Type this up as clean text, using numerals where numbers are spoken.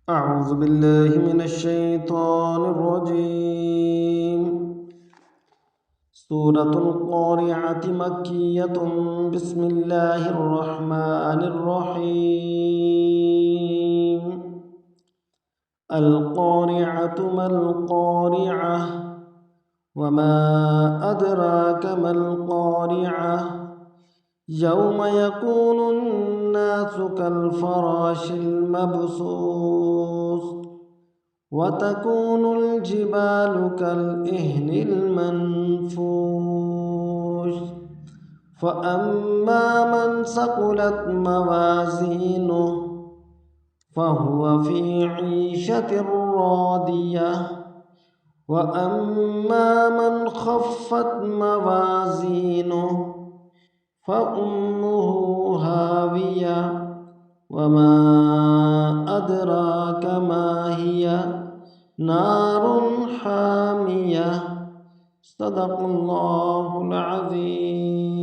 أعوذ بالله من الشيطان الرجيم. سورة القارعة مكية. بسم الله الرحمن الرحيم. القارعة ما القارعة وما أدراك ما القارعة يوم يكون الناس كالفراش المبثوث وتكون الجبال كالإهن المنفوش فأما من ثقلت موازينه فهو في عيشة راضية وأما من خفت موازينه فأمه هاوية وما أدراك ما هي نار حامية. صدق الله العظيم.